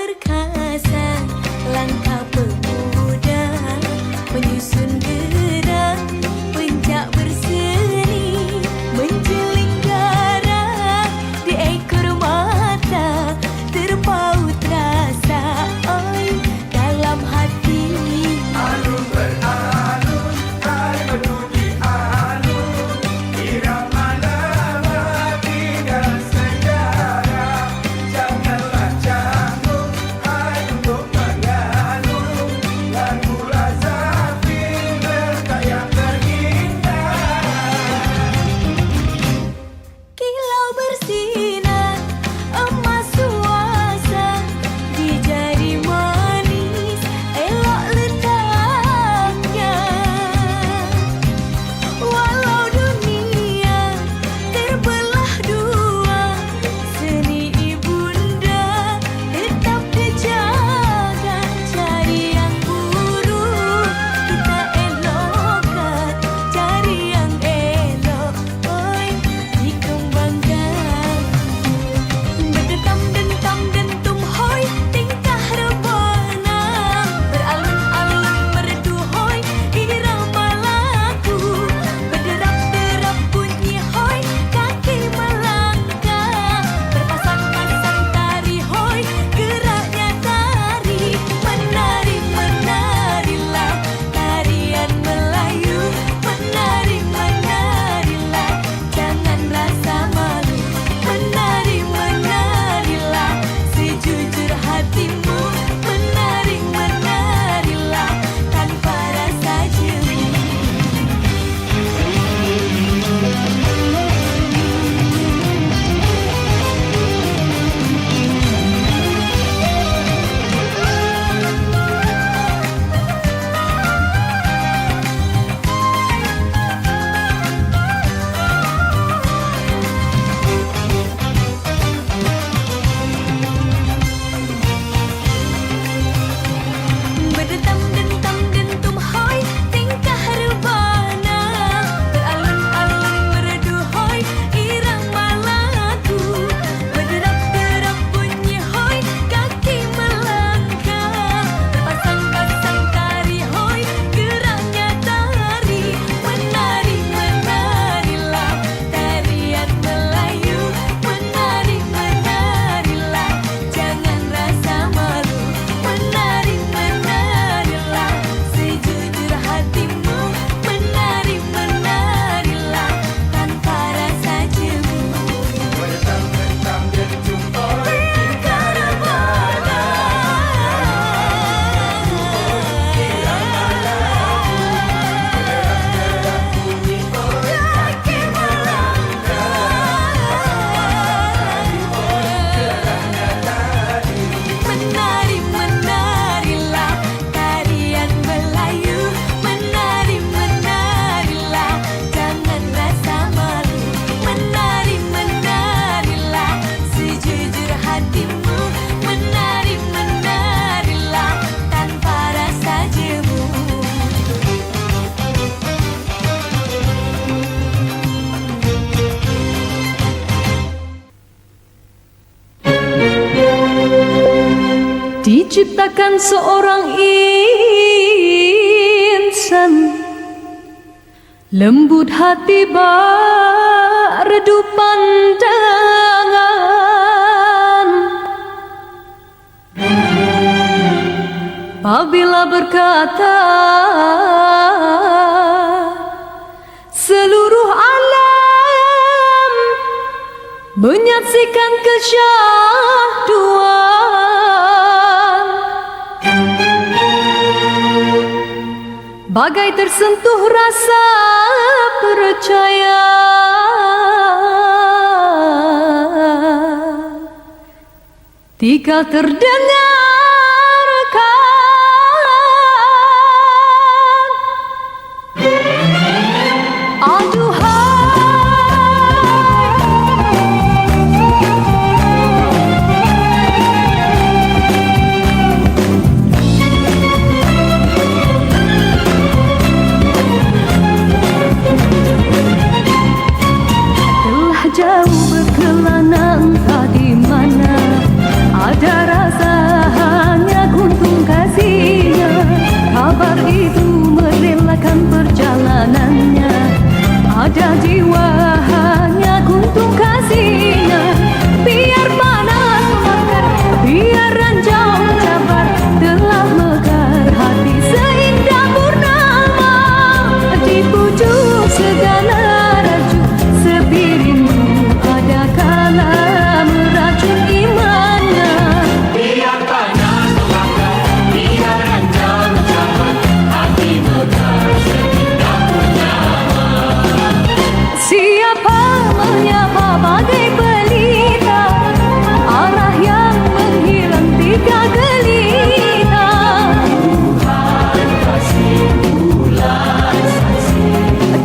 perkasa, langkah pemuda menyusun gerak, pencak berseni menjeling darah di ekor mata, terpaut rasa oi dalam hati. Alun beralun, hai berbunyi alun, irama lama tinggal sejarah. Janganlah canggung, hai untuk mengalun, lagu Razafin berkayang terindah. Kilau bersinar emas suasa di jari manis, elok letaknya. Walau dunia terbelah dua, seni ibunda tetap dijaga. Cari yang buruk kita elokkan, cari yang elok oi dikembangkan. Berdetam dentam dentum hoi tingkah rebana, beralun-alun merdu hoi irama lagu, berderap derap bunyi hoi kaki melangkah, berpasang-pasang tari hoi geraknya tari. Menari menarilah tarian Melayu, menari menarilah jangan rasa malu, menari menarilah sejujur hatimu, menari menarilah tanpa rasa jemu. Berdetam dentam dentum hoi tingkah rebana, beralun-alun merdu hoi irama lagu, berderap derap bunyi hoi kaki melangkah, berpasang-pasang tari hoi geraknya tari. Menari menarilah tarian Melayu, menari menarilah jangan rasa malu, menari menarilah sejujur hatimu, menari menarilah tanpa rasa jemu. Berdetam dentam dentum hoi Tingkah rebana, kaki melangkah. Menari menarilah tarian Melayu, menari menarilah jangan rasa malu, menari menarilah sejujur hatimu, menari menarilah tanpa rasa jemu. Diciptakan seorang insan, lembut hati redup pandangan. Apabila berkata seluruh alam menyaksikan kesyahduan, bagai tersentuh rasa percaya. Tika terdengarkan telah jauh berkelana entah di mana ada rasa jiwa hanya kuntung kasihnya. Biar panas membakar, biar ranjau mencabar, telah mekar hati seindah purnama. Di pucuk segala raju sepi rindu, ada kala meracun imannya. Biar panas membakar, biar ranjau mencabar, hati mekar seindah purnama. Siapa menyapa bagai pelita, arah yang menghilang tiga gelita. Tuhan kasih bulan saksi,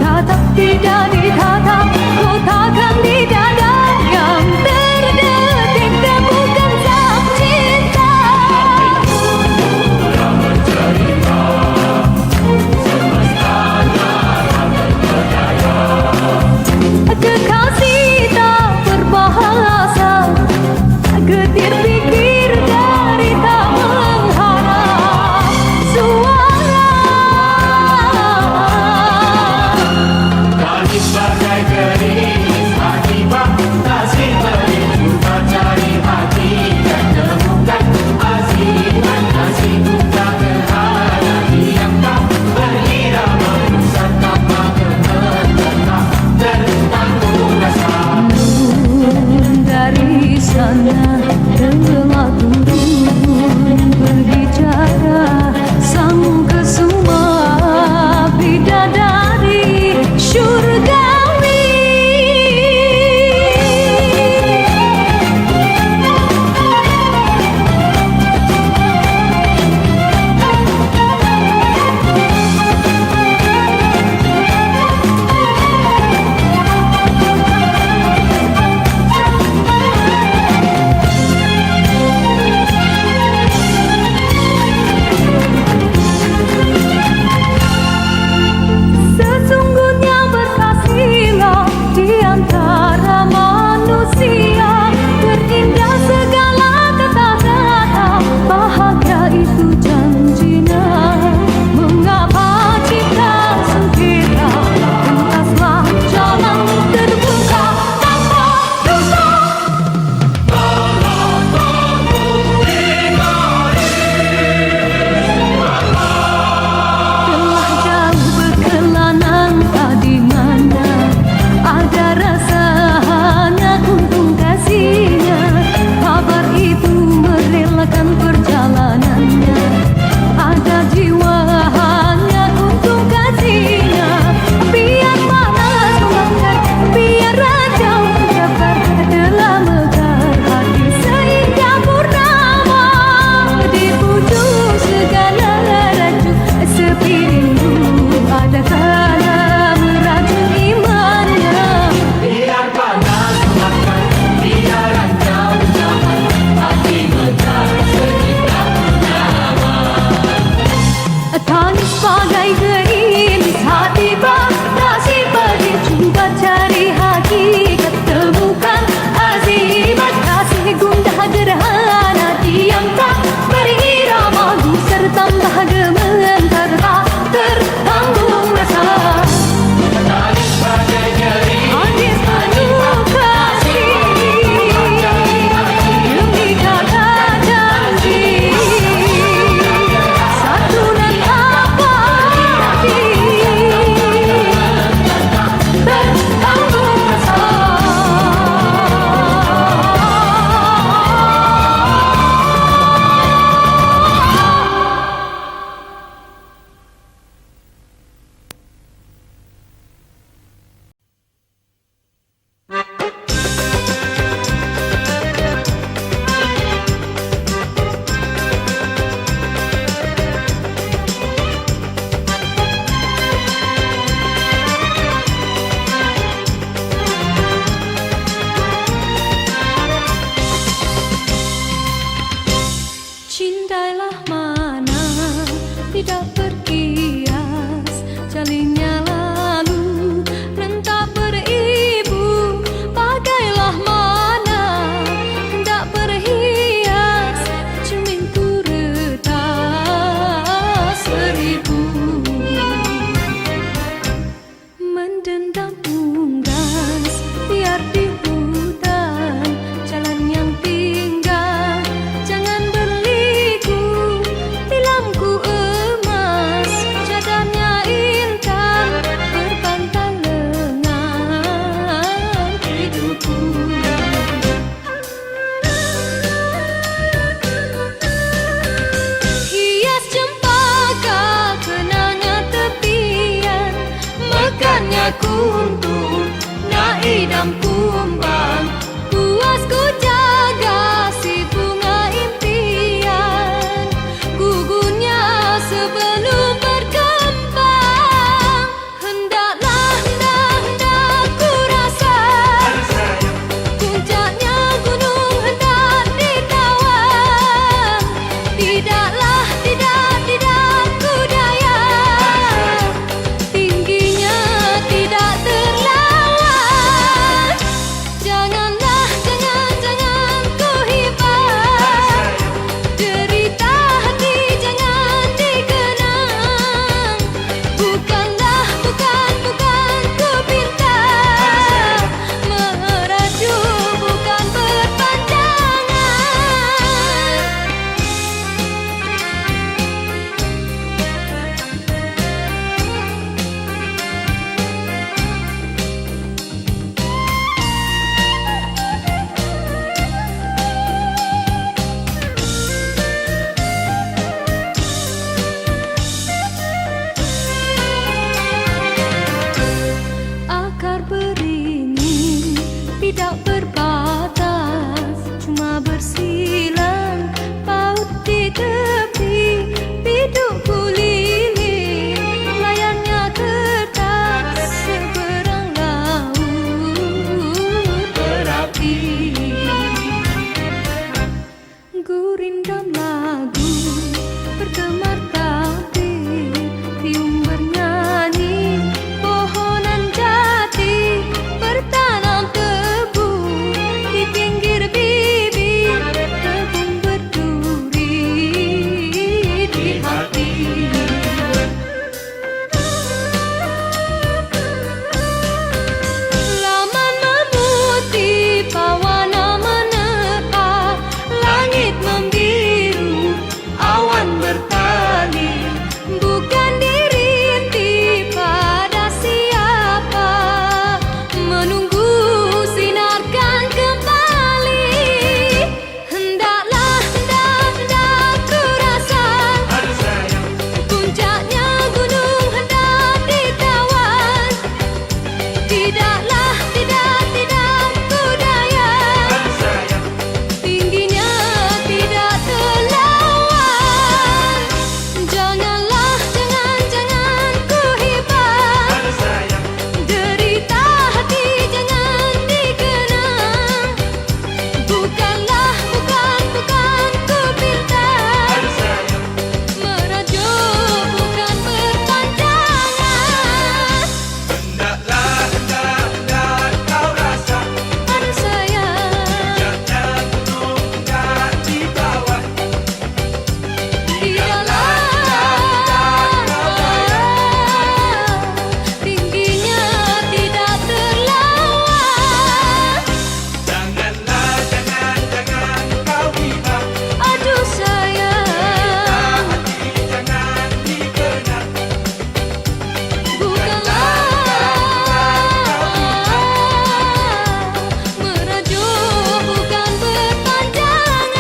Tatap tidak ditatap, kotakan di dada yang terdetik temukan sang cinta. yang bercerita, semestanya akan berdaya. Kekasih tak berbahasa, getir pikir dari tak mengharap suara. Tangis bagai gerimis hati bak, kasih merindu mencari hati dan temukan aziman kasih buka gerhana diam tak berirama bersama kemenangan tertanggung rasa. Dari sana telah turun berbicara sang kesuma bidadari syurgawi. Sesungguhnya berkasihlah di antara manusia, terindah segala kata-kata, bahagia itu janjinya. Mengapa cinta sengketa, entaslah jalan terbuka tanpa dusta. Telah jauh berkelana entah di mana, ada rasa hanya kuntung kasihnya. Kabar itu merelakan perjalanannya, ada jiwa hanya kuntung kasihnya. Biar panas membakar, biar ranjau mencabar, telah mekar hati seindah purnama. Di pucuk segala raju sepi rindu, ada kala meracun imannya. Biar panas membakar, biar ranjau mencabar, hati mekar seindah purnama. Tangis bagai gerimis hati bak, nasib bagi cuba cari hakikat, temukan azimat kasih gundah gerhana diam tak berirama, gusar tambah gementar tak tertanggung rasa. Tangis bagai gerimis Tangis penuh kasih demi kata janji, santunan abadi tertanggung rasa. Cintailah mana tidak berkias, jalinnya lalu rentak beribu. Bagailah mana hendak berhias, cerminku retas seribu. Mendendam siram kumbang. Puas ku jaga si bunga impian, gugurnya sebelum berkembang. Hendaklah, hendak ku rasa puncaknya gunung hendak ditawan. Tidaklah, tidak ku daya, tingginya tidak terlawan. Janganlah, jangan ku hibah, derita hati jangan dikenang. Bukanlah, bukan ku pinta, merajuk bukan berpandangan. Akar beringin tidak berbatas, cuma bersilang paut di tepi. Bidukku lilin, layarnya kertas, seberang laut berapi. Gurindam lagu bergemar tabir, riung bernyanyi pohonan jati, bertanam tebu di pinggir bibir, kebun berduri di hati. Laman memutih, pawana menerpa, langit membiru, awan bertali. Bukan dirintih pada siapa, menunggu sinarkan kembali. Hendaklah, hendak ku rasa puncaknya gunung hendak ditawan. Tidaklah, tidak ku daya, tingginya tidak terlawan. Janganlah, jangan ku hibah, derita hati jangan dikenang. Bukanlah, bukan ku pinta, merajuk bukan berpandangan. Hendaklah, hendak kau rasa Aduh sayang, puncaknya gunung hendak ditawan. tidaklah, tingginya tidak terlawan. Janganlah, jangan kau hibah, Aduh sayang, hati jangan dikenang. bukanlah, merajuk bukan berpanjangan.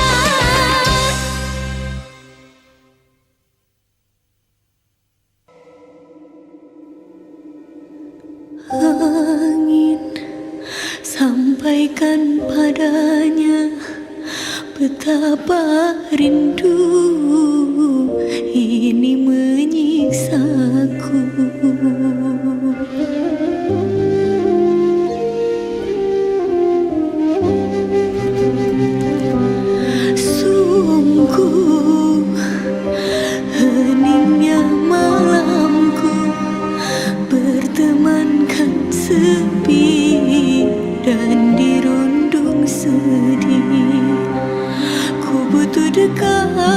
Angin, sampaikan padanya betapa rindu ini menyiksaku. Sungguh heningnya malamku, bertemankan sepi dan dirundung sedih. Ku butuh dekat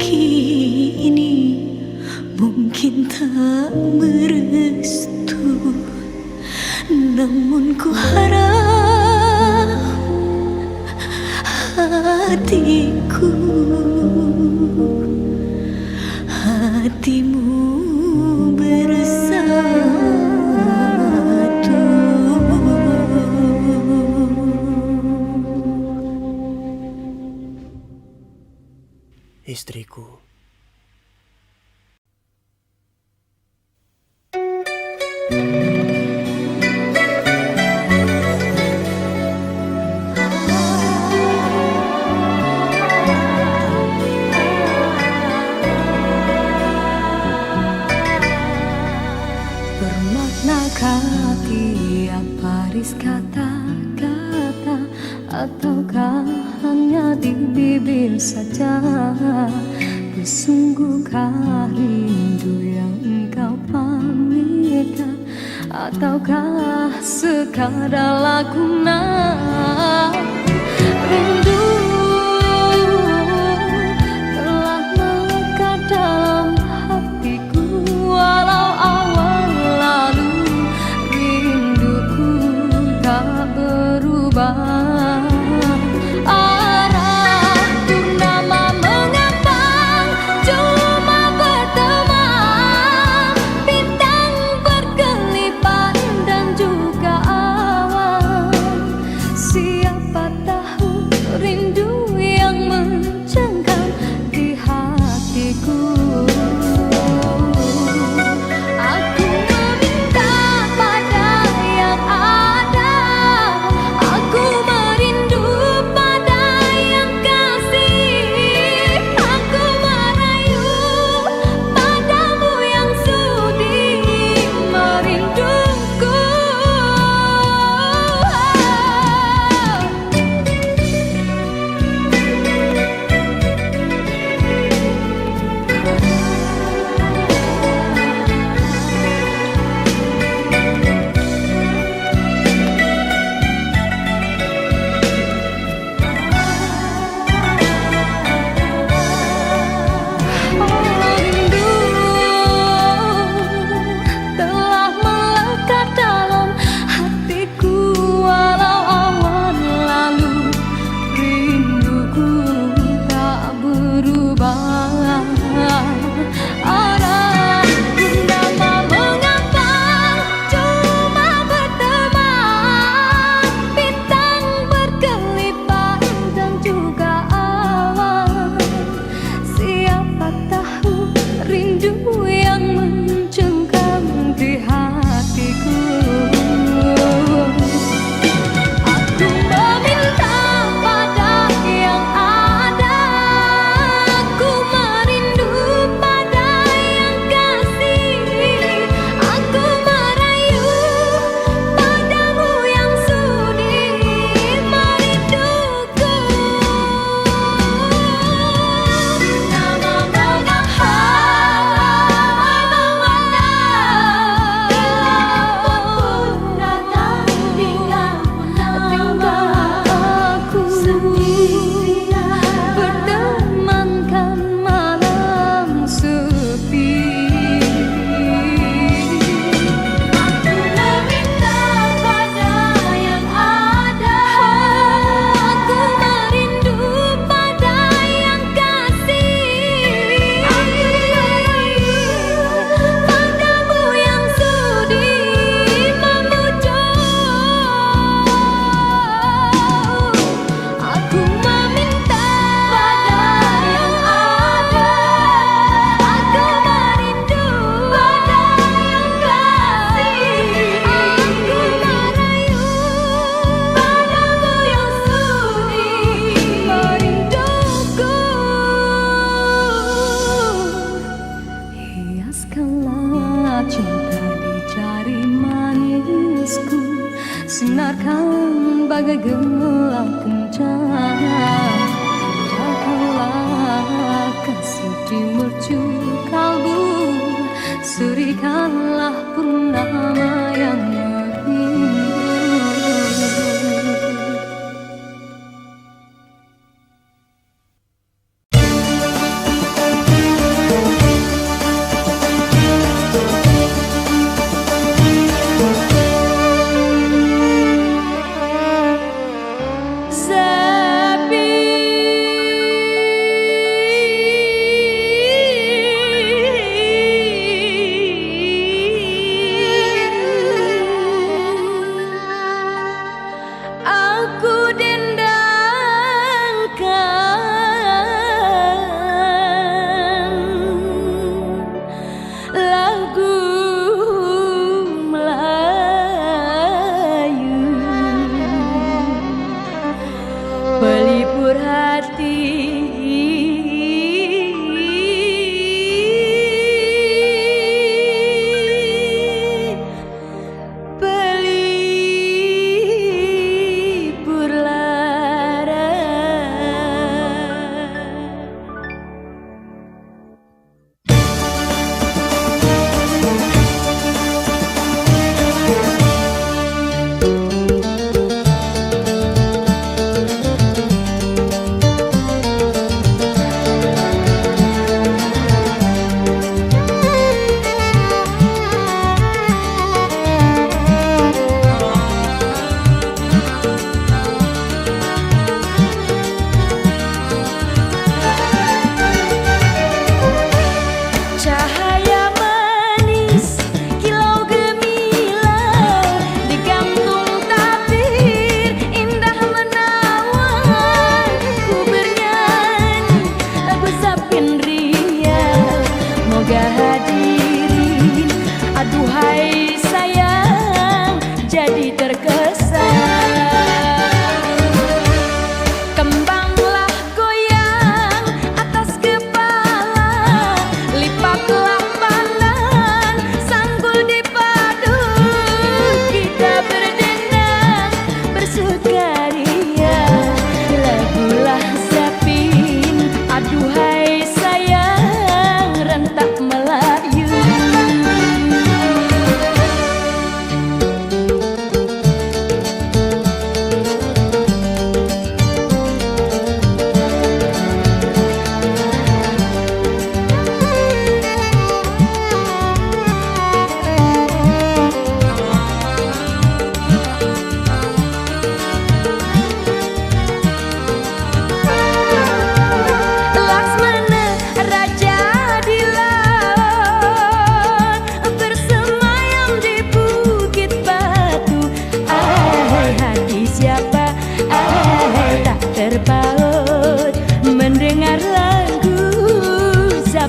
kini mungkin tak merestu, namun ku harap hatimu bersatu. Istriku. Bermaknakah tiap baris kata-kata, ataukah hanya di bibir saja? Bersungguhkah rindu yang engkau pamerkan, ataukah sekadar lakonan? Rindu telah melekat dalam hatiku, walau awal lalu rinduku tak berubah. Arah purnama mengambang, cuma berteman, bintang berkelipan dan juga awan. Siapa tahu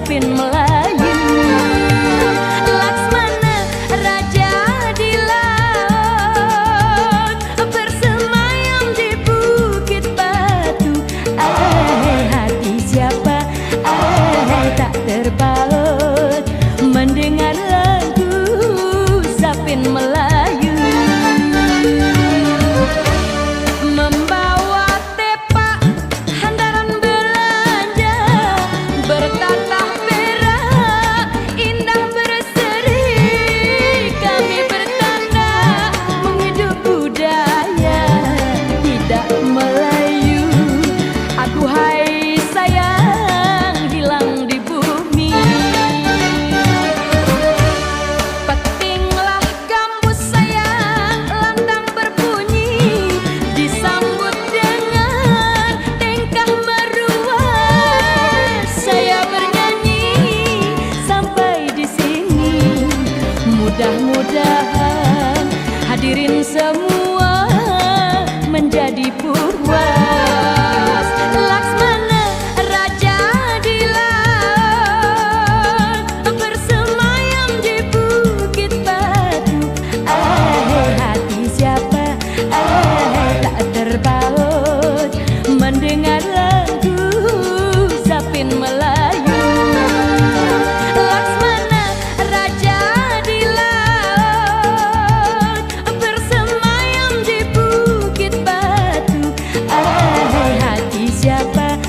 Sapin Melayu. Laksmana raja di laut, bersemayam di bukit batu. Hati siapa tak terpaut mendengar lagu Sapin Melayu. Membawa tepak handaran Belanda, bertatah perak indah berseri. Kami bertanda menghidup budaya tidak Melayu. Aku hai sayang hilang di bumi. Petinglah gambus sayang lantang berbunyi, disambut dengan tingkah meruas. Saya bernyanyi sampai di sini. Mudah-mudahan hadirin semua menjadi puas. Laksmana raja di laut, bersemayam di bukit batu. Hati siapa tak terpaut mendengar lagu Sapin Melayu. Laksmana raja di laut, bersemayam di bukit batu. Hati siapa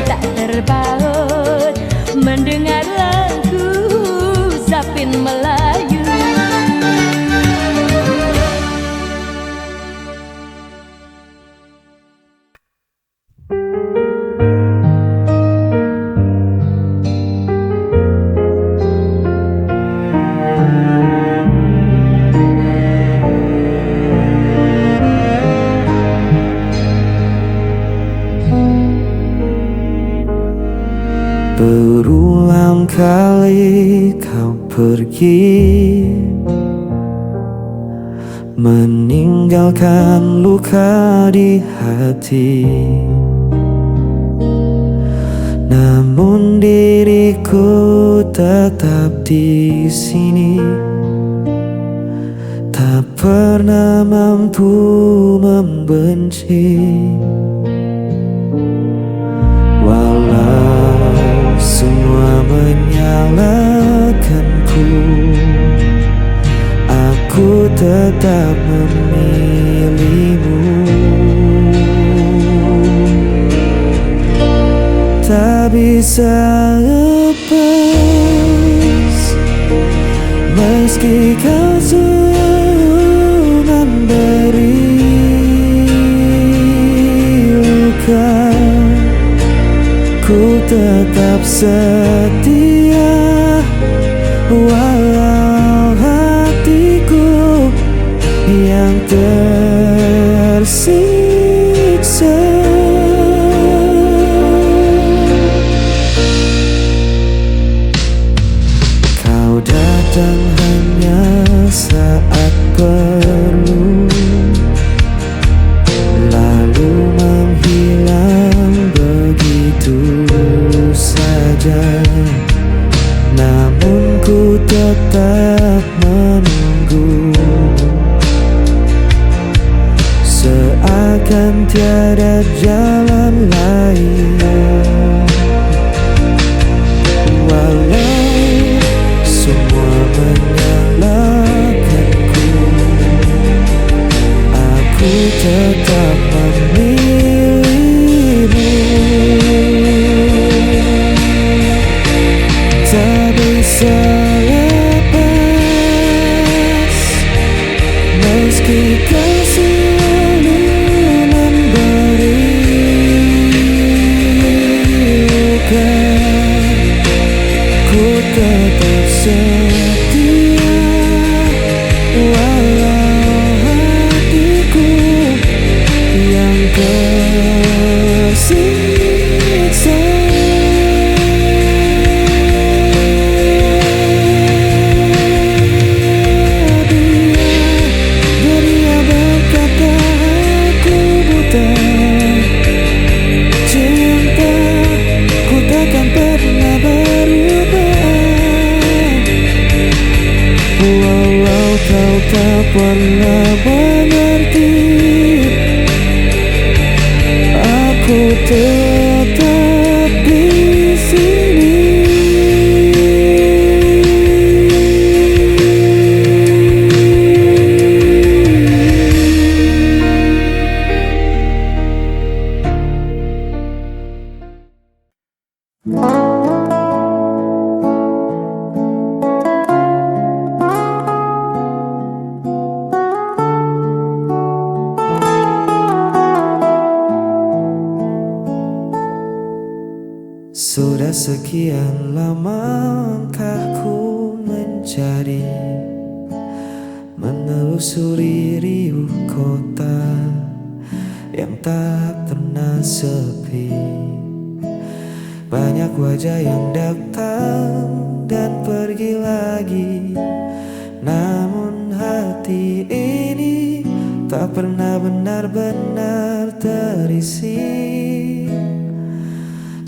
tak terpaut mendengar lagu Sapin Melayu. Berulang kali kau pergi, meninggalkan luka di hati. Namun diriku tetap di sini, tak pernah mampu membenci. Walau semua menyalahkanku, aku tetap memilihmu. Tak bisa lepas meski kau selalu memberi luka. Ku tetap setia walau hatiku yang tersiksa. Kau datang hanya saat perlu, lalu menghilang begitu saja. Namun ku tetap menunggu, seakan tiada jalan lain. Walau semua menyalahkanku, aku tetap memilihmu. Tak bisa lepas meski kau selalu memberi luka. Ku tetap setia walau hatiku yang tersiksa. Dia berkata aku buta, cinta ku takkan pernah pernah mengerti. Aku tetap di sini. Sudah sekian lama ku mencari, menelusuri riuh kota yang tak pernah sepi. Banyak wajah yang datang dan pergi lagi, namun hati ini tak pernah benar-benar terisi.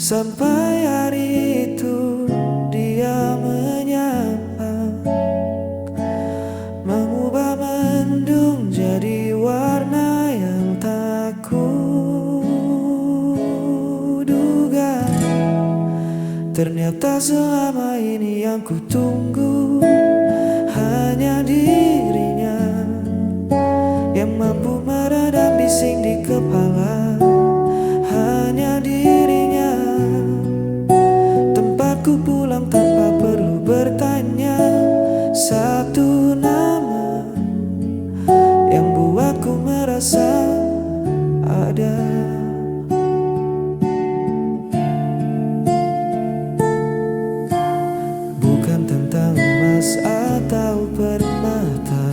Sampai hari itu dia menyapa, mengubah mendung jadi warna yang tak kuduga. Ternyata selama ini yang kutunggu hanya dirinya yang mampu meredam bising di kepala. Hanya dirinya tempatku pulang tanpa perlu bertanya. Satu nama yang buatku merasa ada. Bukan tentang emas atau permata,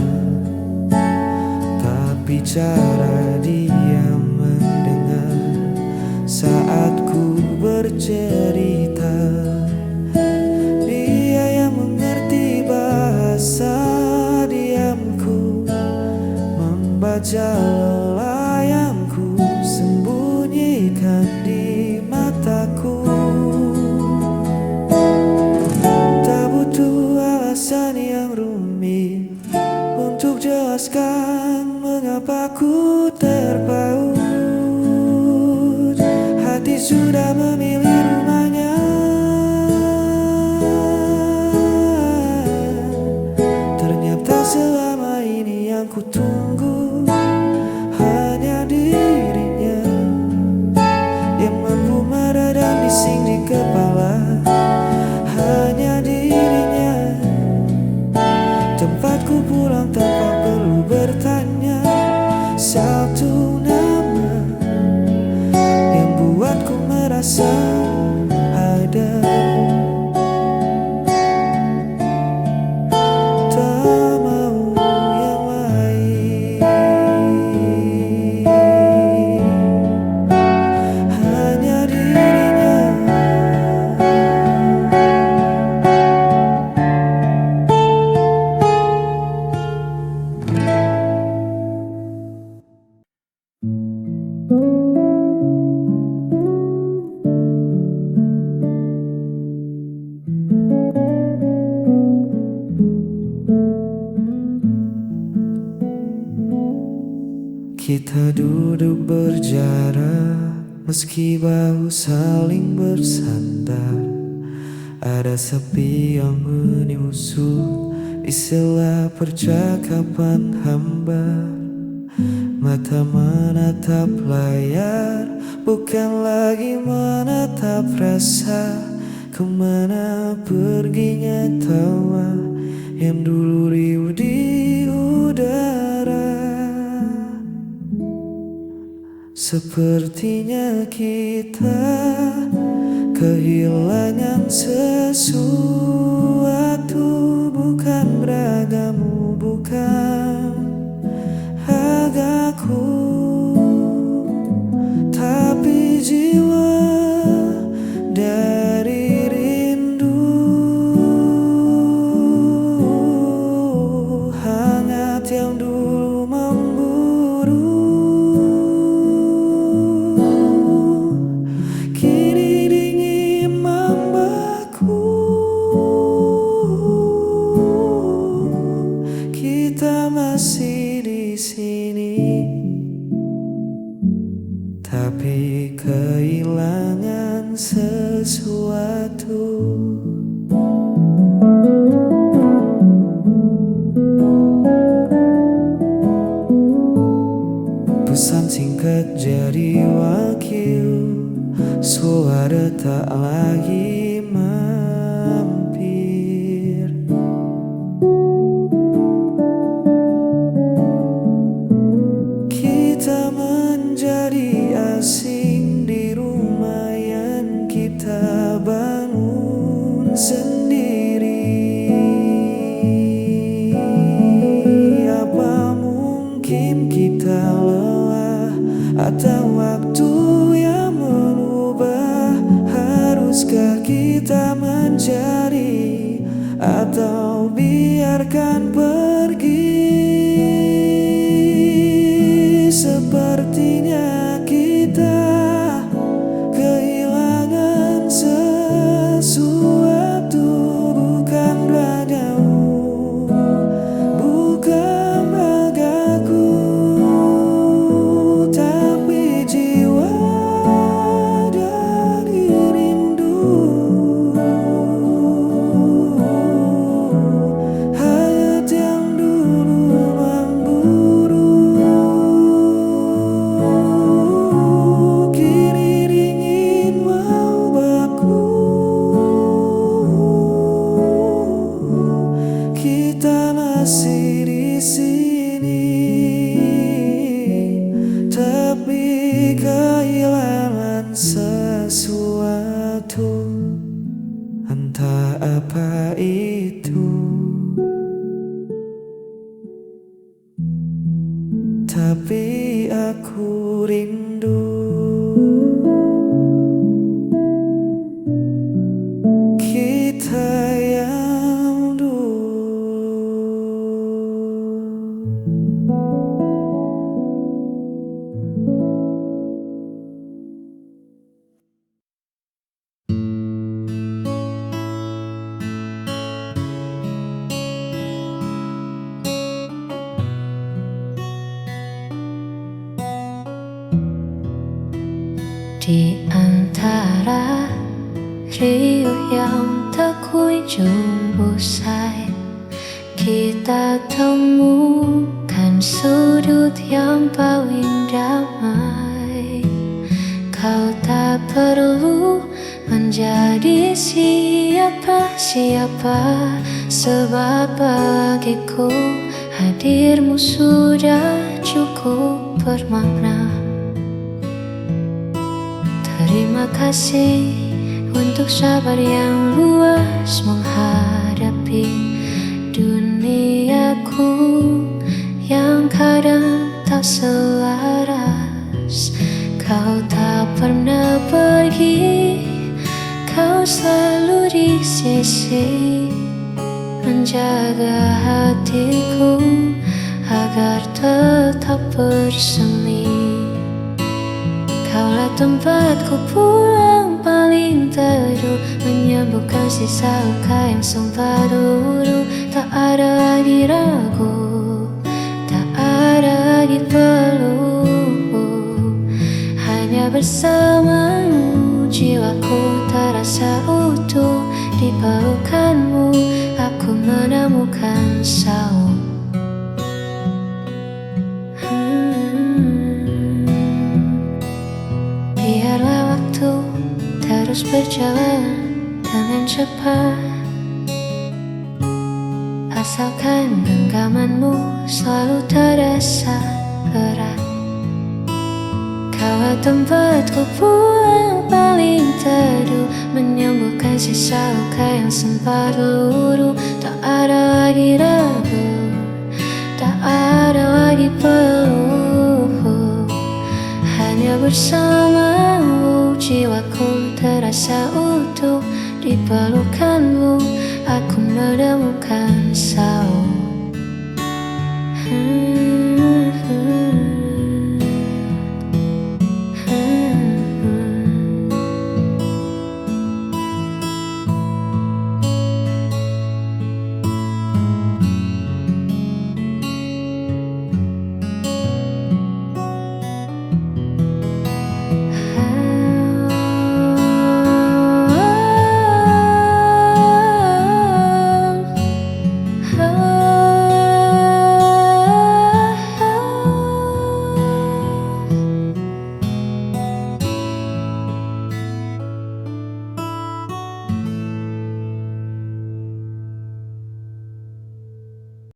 tapi cara dia mendengar saat ku bercerita. Dia yang mengerti bahasa diamku, membaca lelah yang ku sembunyikan di mataku. Tak butuh alasan yang rumit untuk jelaskan mengapa ku terpaut. Hati sudah memilih rumahnya. Ternyata selama ini yang kutunggu hanya dirinya yang mampu meredam bising di kepala. Hanya dirinya tempatku pulang tanpa perlu bertanya. Satu nama yang buatku merasa ada. Tak mau yang lain. Hanya dirinya. Kita duduk berjarak, meski bahu saling bersandar. Ada sepi yang menyusul di sela percakapan hambar. Mata menatap layar, bukan lagi menatap rasa. Kemana perginya tawa yang dulu riuh di udara. Sepertinya kita kehilangan sesuatu. Bukan ragamu, bukan hargaku, tapi jiwa dari rindu. Hangat yang dulu memburu, kini dingin membeku. Kita sesuatu. Pesan singkat jadi wakil, suara tak lagi mampir. Kita menjadi asing di rumah yang kita bangun sendiri. Apa mungkin kita lelah atau waktu yang merubah? Haruskah kita mencari atau biarkan pergi? Sepertinya kita kehilangan sesuatu. Bukan ragamu, bukan ragaku, tapi jiwa dari rindu. Hayat yang dulu memburu, kini dingin mau baku. Kita masih di sini, tapi kehilangan sesuatu. Entah apa itu, tapi aku rindu. Kita yang dulu. Di antara riuh yang tak kunjung usai, kita temukan sudut yang paling damai. Kau tak perlu menjadi siapa-siapa, sebab bagiku hadirmu sudah cukup bermakna. Terima kasih untuk sabar yang luas menghadapi duniaku yang kadang tak selaras. Kau tak pernah pergi, kau selalu di sisi, menjaga hatiku agar tetap bersemi. Kaulah tempatku pulang paling teduh, menyembuhkan sisa luka yang sempat dulu. Tak ada lagi ragu, tak ada lagi peluh. Hanya bersamamu jiwaku terasa utuh. Di pelukanmu aku menemukan saung. Biarlah waktu terus berjalan dengan cepat, asalkan genggamanmu selalu terasa erat. Kaulah tempatku pulang paling teduh, menyembuhkan sisa luka yang sempat luruh. Tak ada lagi ragu, tak ada lagi peluh. Hanya bersamamu jiwaku terasa utuh. Di pelukanmu aku menemukan saung.